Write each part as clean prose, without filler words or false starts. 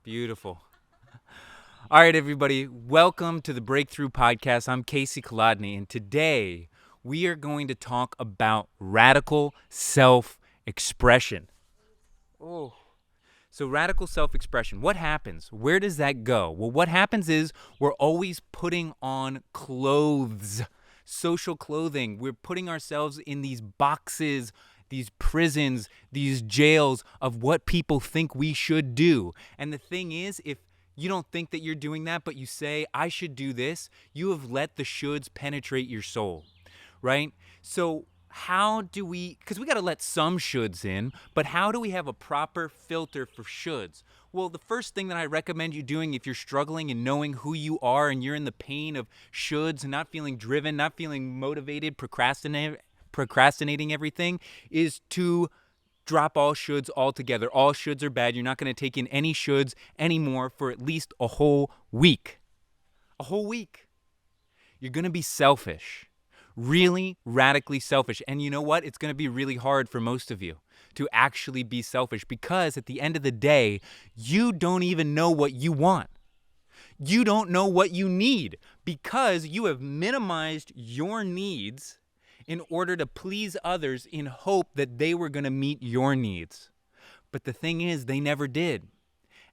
Beautiful. All right, everybody. Welcome to the Breakthrough Podcast. I'm Casey Kolodny, and today we are going to talk about radical self-expression. Oh. So radical self-expression, what happens? Where does that go? Well, what happens is we're always putting on clothes, social clothing. We're putting ourselves in these boxes, these prisons, these jails of what people think we should do. And the thing is, if you don't think that you're doing that, but you say, I should do this, you have let the shoulds penetrate your soul, right? So how do we, because we got to let some shoulds in, but how do we have a proper filter for shoulds? Well, the first thing that I recommend you doing if you're struggling and knowing who you are and you're in the pain of shoulds and not feeling driven, not feeling motivated, procrastinating everything, is to drop all shoulds altogether. All shoulds are bad. You're not going to take in any shoulds anymore for at least a whole week. A whole week. You're going to be selfish. Really radically selfish. And you know what? It's going to be really hard for most of you to actually be selfish because at the end of the day, you don't even know what you want. You don't know what you need because you have minimized your needs in order to please others in hope that they were going to meet your needs. But the thing is, they never did.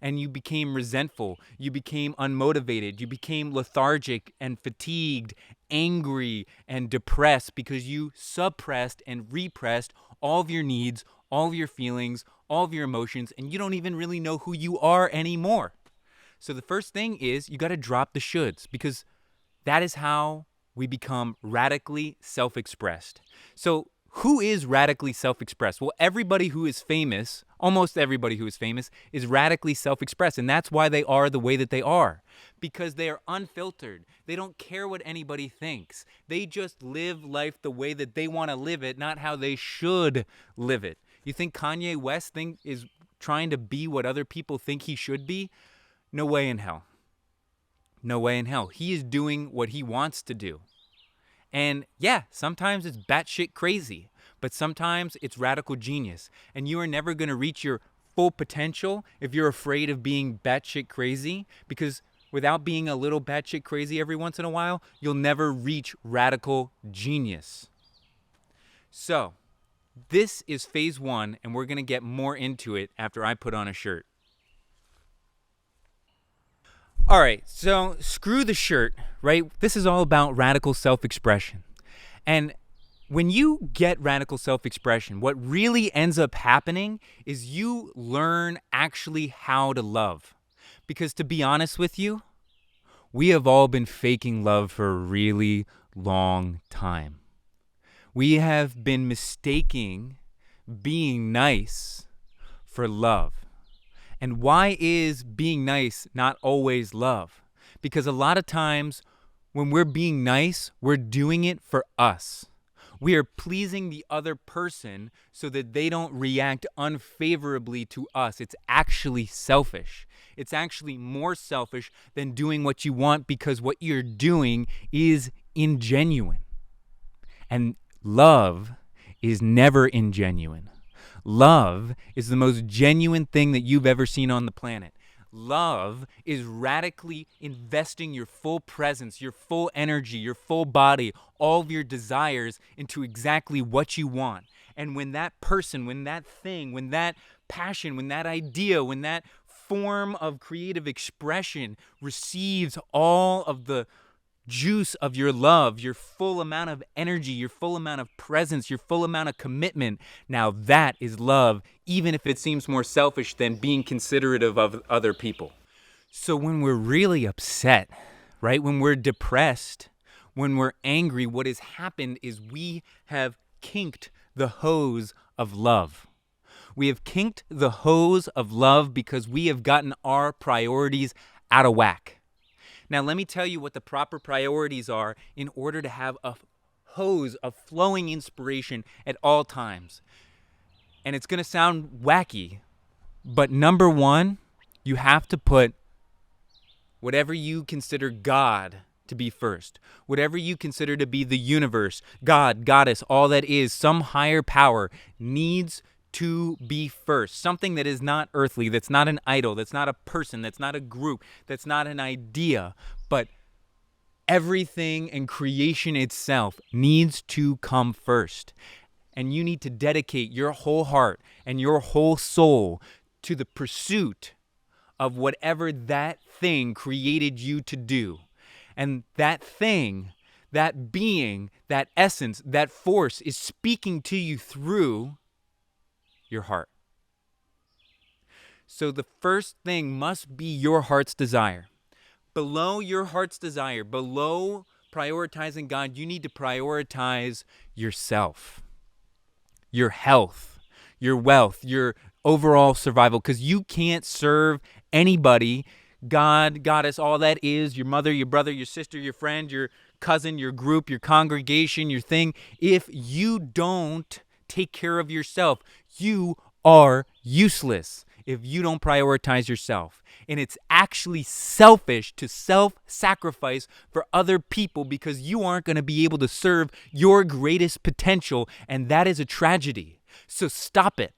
And you became resentful, you became unmotivated, you became lethargic and fatigued, angry and depressed because you suppressed and repressed all of your needs, all of your feelings, all of your emotions, and you don't even really know who you are anymore. So the first thing is you got to drop the shoulds because that is how we become radically self-expressed. So who is radically self-expressed? Well, everybody who is famous, almost everybody who is famous, is radically self-expressed. And that's why they are the way that they are. Because they are unfiltered. They don't care what anybody thinks. They just live life the way that they want to live it, not how they should live it. You think Kanye West is trying to be what other people think he should be? No way in hell. No way in hell. He is doing what he wants to do. And yeah, sometimes it's batshit crazy, but sometimes it's radical genius. And you are never going to reach your full potential if you're afraid of being batshit crazy, because without being a little batshit crazy every once in a while, you'll never reach radical genius. So this is phase one, and we're going to get more into it after I put on a shirt. All right, so screw the shirt, right? This is all about radical self-expression. And when you get radical self-expression, what really ends up happening is you learn actually how to love. Because to be honest with you, we have all been faking love for a really long time. We have been mistaking being nice for love. And why is being nice not always love? Because a lot of times when we're being nice, we're doing it for us. We are pleasing the other person so that they don't react unfavorably to us. It's actually selfish. It's actually more selfish than doing what you want because what you're doing is ingenuine. And love is never ingenuine. Love is the most genuine thing that you've ever seen on the planet. Love is radically investing your full presence, your full energy, your full body, all of your desires into exactly what you want. And when that person, when that thing, when that passion, when that idea, when that form of creative expression receives all of the juice of your love, your full amount of energy, your full amount of presence, your full amount of commitment. Now that is love, even if it seems more selfish than being considerate of other people. So when we're really upset, right, when we're depressed, when we're angry, what has happened is we have kinked the hose of love. We have kinked the hose of love because we have gotten our priorities out of whack. Now, let me tell you what the proper priorities are in order to have a hose of flowing inspiration at all times. And it's going to sound wacky, but number one, you have to put whatever you consider God to be first. Whatever you consider to be the universe, God, goddess, all that is, some higher power needs to be first. Something that is not earthly, that's not an idol, that's not a person, that's not a group, that's not an idea, but everything in creation itself needs to come first. And you need to dedicate your whole heart and your whole soul to the pursuit of whatever that thing created you to do. And that thing, that being, that essence, that force is speaking to you through your heart. So the first thing must be your heart's desire. Below your heart's desire, below prioritizing God, you need to prioritize yourself, your health, your wealth, your overall survival, because you can't serve anybody, God, goddess, all that is, your mother, your brother, your sister, your friend, your cousin, your group, your congregation, your thing. If you don't take care of yourself, you are useless if you don't prioritize yourself. And it's actually selfish to self-sacrifice for other people because you aren't going to be able to serve your greatest potential, and that is a tragedy. So stop it.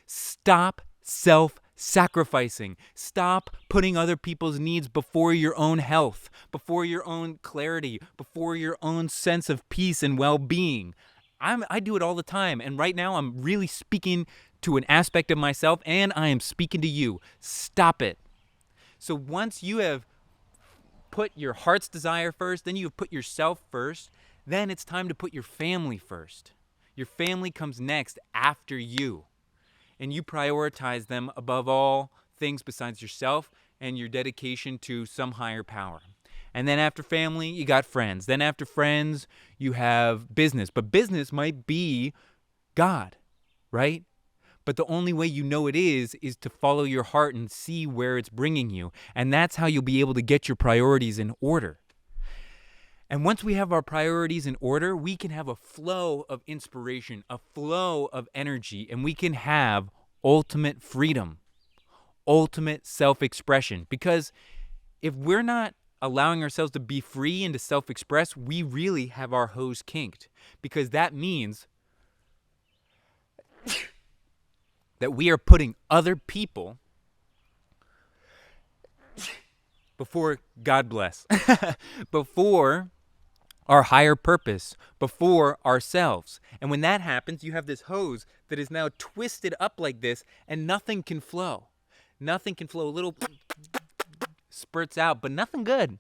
Stop self-sacrificing. Stop putting other people's needs before your own health, before your own clarity, before your own sense of peace and well-being. I do it all the time, and right now I'm really speaking to an aspect of myself, and I am speaking to you. Stop it. So once you have put your heart's desire first, then you have put yourself first, then it's time to put your family first. Your family comes next after you, and you prioritize them above all things besides yourself and your dedication to some higher power. And then after family, you got friends. Then after friends, you have business. But business might be God, right? But the only way you know it is to follow your heart and see where it's bringing you. And that's how you'll be able to get your priorities in order. And once we have our priorities in order, we can have a flow of inspiration, a flow of energy, and we can have ultimate freedom, ultimate self-expression. Because if we're not allowing ourselves to be free and to self-express, we really have our hose kinked. Because that means that we are putting other people before, God bless, before our higher purpose, before ourselves. And when that happens, you have this hose that is now twisted up like this, and nothing can flow. Nothing can flow. A little spurts out, but nothing good.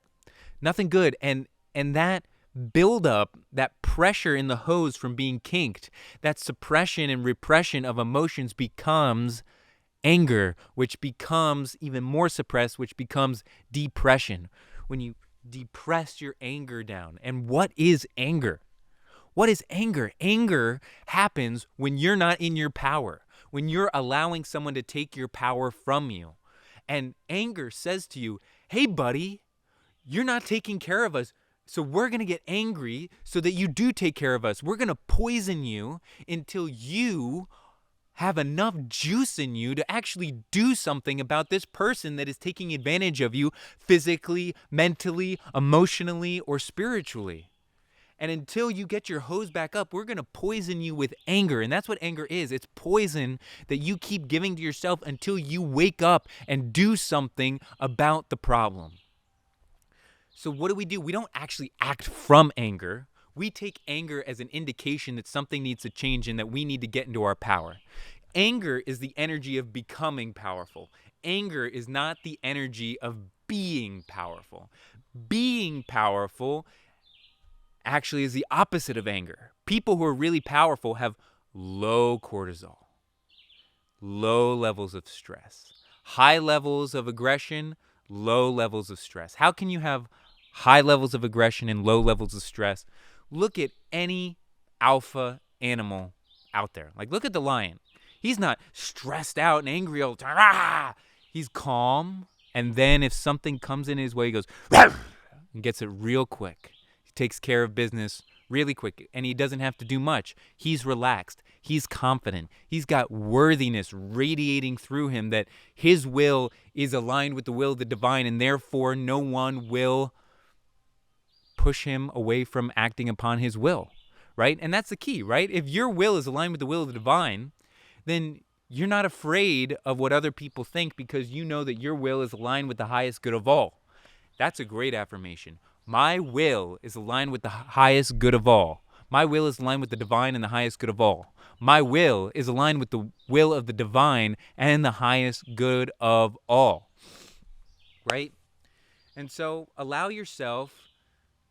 Nothing good. And that buildup, that pressure in the hose from being kinked, that suppression and repression of emotions becomes anger, which becomes even more suppressed, which becomes depression. When you depress your anger down. And what is anger? What is anger? Anger happens when you're not in your power, when you're allowing someone to take your power from you. And anger says to you, hey, buddy, you're not taking care of us. So we're going to get angry so that you do take care of us. We're going to poison you until you have enough juice in you to actually do something about this person that is taking advantage of you physically, mentally, emotionally, or spiritually. And until you get your hose back up, we're going to poison you with anger. And that's what anger is. It's poison that you keep giving to yourself until you wake up and do something about the problem. So what do? We don't actually act from anger. We take anger as an indication that something needs to change and that we need to get into our power. Anger is the energy of becoming powerful. Anger is not the energy of being powerful. Being powerful actually is the opposite of anger. People who are really powerful have low cortisol, low levels of stress, high levels of aggression, low levels of stress. How can you have high levels of aggression and low levels of stress? Look at any alpha animal out there. Like, look at the lion. He's not stressed out and angry all the time. Ah! He's calm. And then if something comes in his way, he goes, and gets it real quick. He takes care of business really quick, and he doesn't have to do much. He's relaxed. He's confident. He's got worthiness radiating through him, that his will is aligned with the will of the divine, and therefore no one will push him away from acting upon his will, right? And that's the key, right? If your will is aligned with the will of the divine, then you're not afraid of what other people think because you know that your will is aligned with the highest good of all. That's a great affirmation. My will is aligned with the highest good of all. My will is aligned with the divine and the highest good of all. My will is aligned with the will of the divine and the highest good of all. Right? And so allow yourself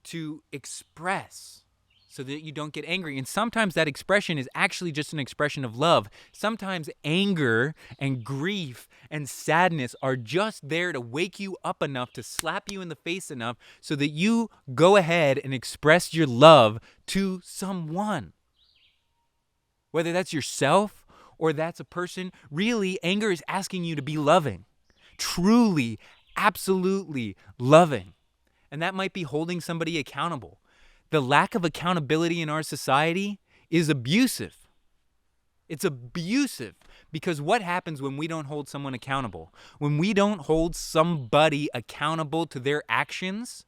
to express so that you don't get angry. And sometimes that expression is actually just an expression of love. Sometimes anger and grief and sadness are just there to wake you up enough, to slap you in the face enough so that you go ahead and express your love to someone. Whether that's yourself or that's a person, really, anger is asking you to be loving. Truly, absolutely loving. And that might be holding somebody accountable. The lack of accountability in our society is abusive. It's abusive because what happens when we don't hold someone accountable? When we don't hold somebody accountable to their actions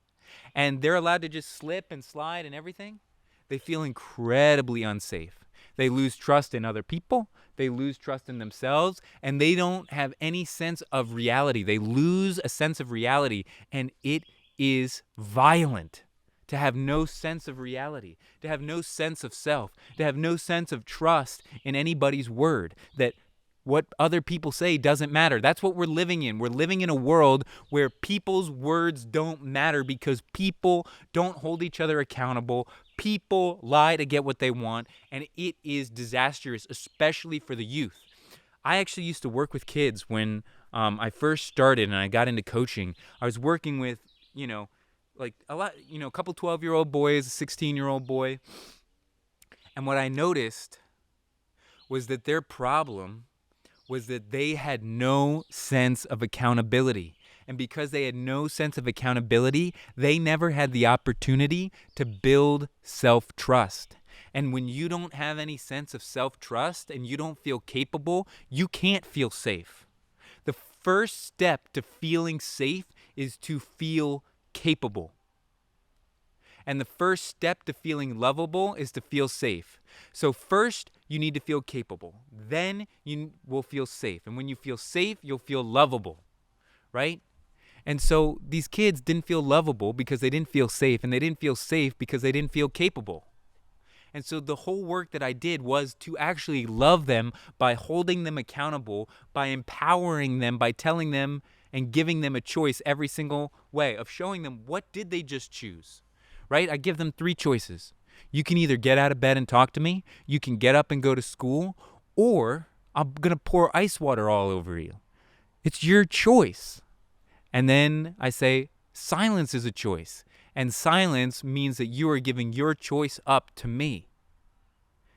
and they're allowed to just slip and slide and everything, they feel incredibly unsafe. They lose trust in other people. They lose trust in themselves, and they don't have any sense of reality. They lose a sense of reality, and it is violent. To have no sense of reality, to have no sense of self, to have no sense of trust in anybody's word, that what other people say doesn't matter. That's what we're living in. We're living in a world where people's words don't matter because people don't hold each other accountable. People lie to get what they want, and it is disastrous, especially for the youth. I actually used to work with kids when I first started and I got into coaching. I was working with, like a couple 12-year-old boys, a 16-year-old boy. And what I noticed was that their problem was that they had no sense of accountability. And because they had no sense of accountability, they never had the opportunity to build self-trust. And when you don't have any sense of self-trust and you don't feel capable, you can't feel safe. The first step to feeling safe is to feel capable. And the first step to feeling lovable is to feel safe. So first, you need to feel capable. Then you will feel safe. And when you feel safe, you'll feel lovable, right? And so these kids didn't feel lovable because they didn't feel safe, and they didn't feel safe because they didn't feel capable. And so the whole work that I did was to actually love them by holding them accountable, by empowering them, by telling them and giving them a choice every single way of showing them what did they just choose, right? I give them 3 choices. You can either get out of bed and talk to me, you can get up and go to school, or I'm going to pour ice water all over you. It's your choice. And then I say, silence is a choice. And silence means that you are giving your choice up to me.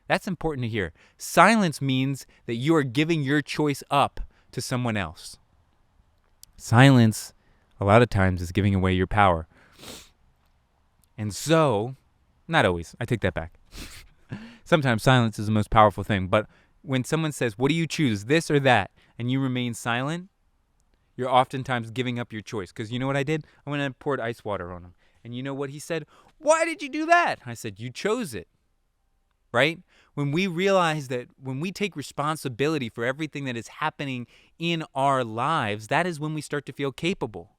That's important to hear. Silence means that you are giving your choice up to someone else. Silence, a lot of times, is giving away your power. And so, not always, I take that back. Sometimes silence is the most powerful thing. But when someone says, what do you choose, this or that, and you remain silent, you're oftentimes giving up your choice. Because you know what I did? I went and poured ice water on him. And you know what he said? Why did you do that? I said, you chose it. Right? When we realize that when we take responsibility for everything that is happening in our lives, that is when we start to feel capable.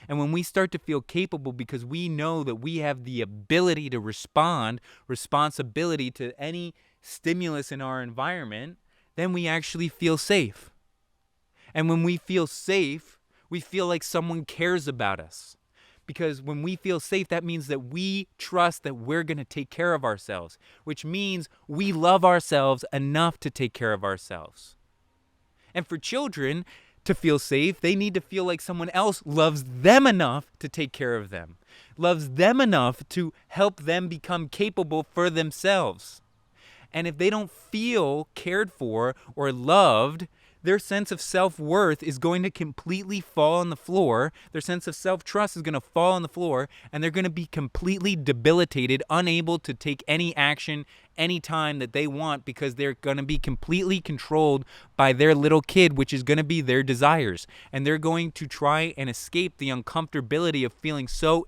And when we start to feel capable because we know that we have the ability to respond, responsibility to any stimulus in our environment, then we actually feel safe. And when we feel safe, we feel like someone cares about us. Because when we feel safe, that means that we trust that we're going to take care of ourselves, which means we love ourselves enough to take care of ourselves. And for children to feel safe, they need to feel like someone else loves them enough to take care of them, loves them enough to help them become capable for themselves. And if they don't feel cared for or loved, their sense of self-worth is going to completely fall on the floor. Their sense of self-trust is going to fall on the floor, and they're going to be completely debilitated, unable to take any action anytime that they want because they're going to be completely controlled by their little kid, which is going to be their desires. And they're going to try and escape the uncomfortability of feeling so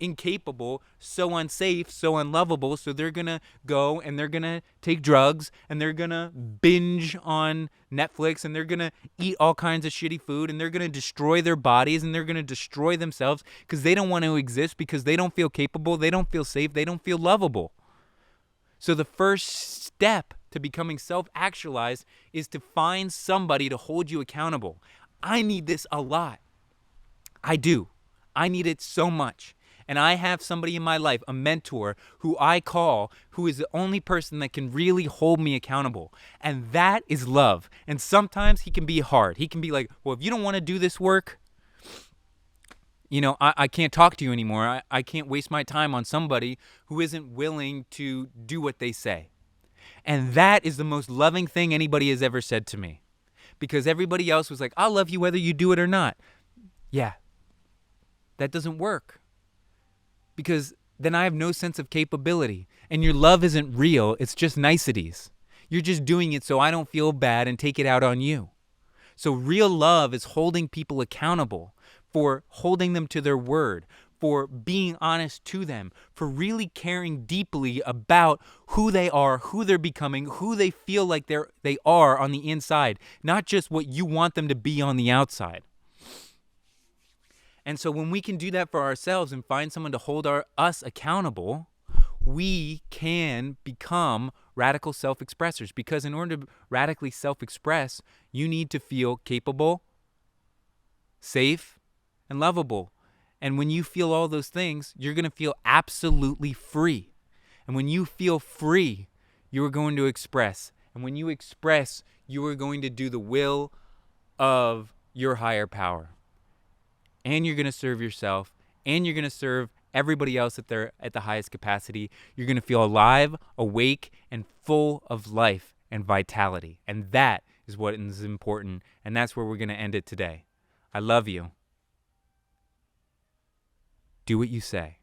incapable, so unsafe, so unlovable. So they're going to go and they're going to take drugs and they're going to binge on Netflix and they're going to eat all kinds of shitty food and they're going to destroy their bodies and they're going to destroy themselves because they don't want to exist, because they don't feel capable, they don't feel safe, they don't feel lovable. So the first step to becoming self-actualized is to find somebody to hold you accountable. I need this a lot. I do. I need it so much. And I have somebody in my life, a mentor, who I call, who is the only person that can really hold me accountable. And that is love. And sometimes he can be hard. He can be like, well, if you don't want to do this work, I can't talk to you anymore. I can't waste my time on somebody who isn't willing to do what they say. And that is the most loving thing anybody has ever said to me. Because everybody else was like, I'll love you whether you do it or not. Yeah, that doesn't work. Because then I have no sense of capability. And your love isn't real. It's just niceties. You're just doing it so I don't feel bad and take it out on you. So real love is holding people accountable, for holding them to their word, for being honest to them, for really caring deeply about who they are, who they're becoming, who they feel like they are on the inside, not just what you want them to be on the outside. And so when we can do that for ourselves and find someone to hold us accountable, we can become radical self-expressors. Because in order to radically self-express, you need to feel capable, safe, and lovable. And when you feel all those things, you're going to feel absolutely free. And when you feel free, you are going to express. And when you express, you are going to do the will of your higher power. And you're going to serve yourself, and you're going to serve everybody else at the highest capacity. You're going to feel alive, awake, and full of life and vitality. And that is what is important. And that's where we're going to end it today. I love you. Do what you say.